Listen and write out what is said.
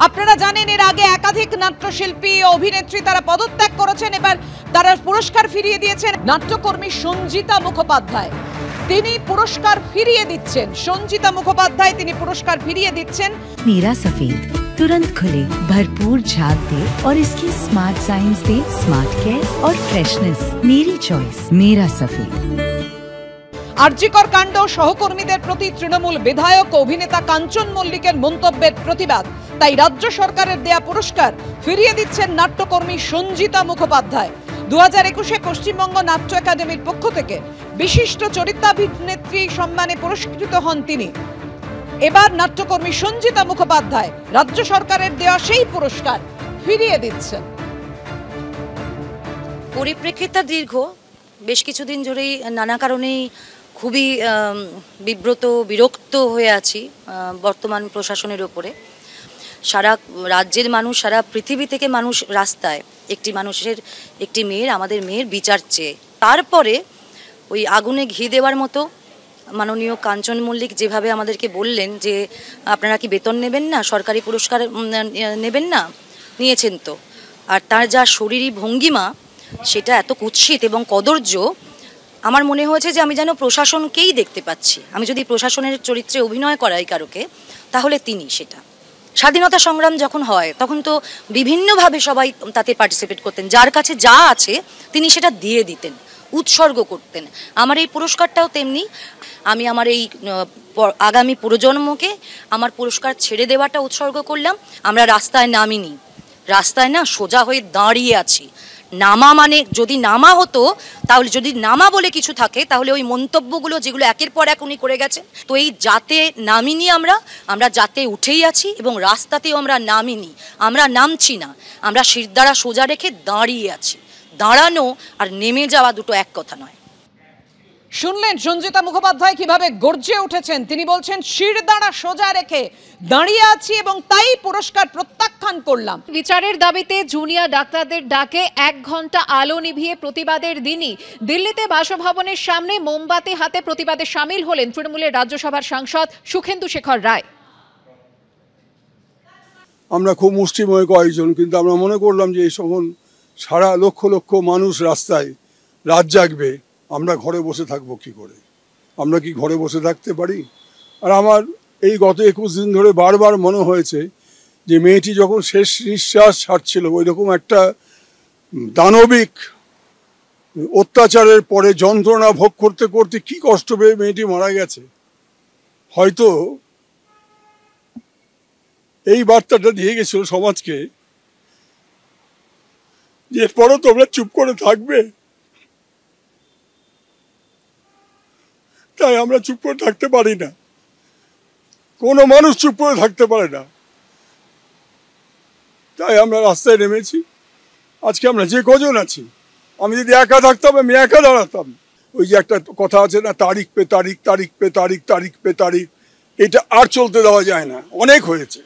আপনারা জানেন এর আগে একাধিক নাট্যশিল্পী ও অভিনেত্রী তারা পদত্যাগ করেছেন, এবার তারা পুরস্কার ফিরিয়ে দিয়েছেন। নাট্যকর্মী সঞ্জিতা মুখোপাধ্যায় তিনি পুরস্কার ফিরিয়ে দিচ্ছেন। সঞ্জিতা মুখোপাধ্যায় তিনি পুরস্কার ফিরিয়ে দিচ্ছেন। मीरा सफेद तुरंत खुले, भरपूर झाग दे और इसकी स्मार्ट साइंस दे स्मार्ट केयर और फ्रेशनेस। मेरी चॉइस मेरा सफेद। আরজিকর কাণ্ড সহকর্মীদের প্রতি তৃণমূল বিধায়ক ও অভিনেতা কাঞ্চন মল্লিকের মন্তব্যের প্রতিবাদ, তাই রাজ্য সরকারের দেয়া পুরস্কার ফিরিয়ে দিচ্ছেন নাট্যকর্মী সঞ্জিতা মুখোপাধ্যায়। 2021-এ পশ্চিমবঙ্গ নাট্য একাডেমির পক্ষ থেকে বিশিষ্ট চরিত্রাভিনেত্রী সম্মানে পুরস্কৃত হন তিনি। এবার নাট্যকর্মী সঞ্জিতা মুখোপাধ্যায় রাজ্য সরকারের দেওয়া সেই পুরস্কার ফিরিয়ে দিচ্ছেন। পরিপ্রেক্ষিতটা দীর্ঘ, বেশ কিছুদিন ধরেই নানা কারণেই খুবই বিরক্ত হয়ে আছি বর্তমান প্রশাসনের ওপরে। সারা রাজ্যের মানুষ, সারা পৃথিবী থেকে মানুষ রাস্তায়, একটি মেয়ের, আমাদের মেয়ের বিচার চেয়ে। তারপরে ওই আগুনে ঘি দেওয়ার মতো মাননীয় কাঞ্চন মল্লিক যেভাবে আমাদেরকে বললেন যে আপনারা কি বেতন নেবেন না, সরকারি পুরস্কার নেবেন না, নিয়েছেন তো। আর তার যা শরীরী ভঙ্গিমা সেটা এত কুৎসিত এবং কদর্য, আমার মনে হয়েছে যে আমি যেন প্রশাসনকেই দেখতে পাচ্ছি। আমি যদি প্রশাসনের চরিত্রে অভিনয় করাই কারোকে, তাহলে তিনি সেটা। স্বাধীনতা সংগ্রাম যখন হয় তখন তো বিভিন্নভাবে সবাই তাতে পার্টিসিপেট করতেন, যার কাছে যা আছে তিনি সেটা দিয়ে দিতেন, উৎসর্গ করতেন। আমার এই পুরস্কারটাও তেমনি। আমি আমার এই আগামী প্রজন্মকে আমার পুরস্কার ছেড়ে দেওয়াটা উৎসর্গ করলাম। আমরা রাস্তায় নামিনি, রাস্তায় না সোজা হয়ে দাঁড়িয়ে আছি। নামা মানে, যদি নামা হতো তাহলে, যদি নামা বলে কিছু থাকে তাহলে ওই মন্তব্যগুলো যেগুলো একের পর এক উনি করে গেছেন, তো এই যাতে নামিনি, আমরা যাতে উঠেই আছি এবং রাস্তাতেও আমরা নামিনি, আমরা নামছি না, আমরা শিরদাঁড়া সোজা রেখে দাঁড়িয়ে আছি। দাঁড়ানো আর নেমে যাওয়া দুটো এক কথা নয়। শুনলেন সঞ্জিতা মুখোপাধ্যায় কিভাবে গর্জে উঠেছেন। তিনি বলছেন শিরদাঁড়া সোজা রেখে দাঁড়িয়ে আছি এবং তাই পুরস্কার প্রত্যাখ্যান করলাম। বিচারের দাবিতে জুনিয়র ডাক্তারদের ডাকে 1 ঘন্টা আলো নিভিয়ে প্রতিবাদের দিনই দিল্লিতে বাসভবনের সামনে মোমবাতি হাতে প্রতিবাদে সামিল হলেন তৃণমূলের রাজ্যসভার সাংসদ সুখেন্দু শেখর রায়। আমরা খুব মুষ্টিময় কয়েকজন, কিন্তু আমরা মনে করলাম যে এই সময় সারা লক্ষ লক্ষ মানুষ রাস্তায়, রাত জাগবে, আমরা ঘরে বসে থাকবো কি করে? আমরা কি ঘরে বসে থাকতে পারি? আর আমার এই গত 21 দিন ধরে বারবার মনে হয়েছে যে মেয়েটি যখন শেষ নিঃশ্বাস ছাড়ছিল, ওই রকম একটা দানবিক অত্যাচারের পরে যন্ত্রণা ভোগ করতে করতে কি কষ্ট পেয়ে মেয়েটি মারা গেছে। হয়তো এই বার্তাটা দিয়ে গেছিল সমাজকে যে এরপরও তোমরা চুপ করে থাকবে। তাই আমরা চুপ করে থাকতে পারি না, কোনো মানুষ চুপ করে থাকতে পারে না। তাই আমরা রাস্তায় নেমেছি। আজকে আমরা যে কজন আছি, আমি যদি একা থাকতাম আমি একা দাঁড়াতাম। ওই যে একটা কথা আছে না, তারিখ পে তারিখ, তারিখ পে তারিখ, তারিখ পে তারিখ, এটা আর চলতে দেওয়া যায় না, অনেক হয়েছে।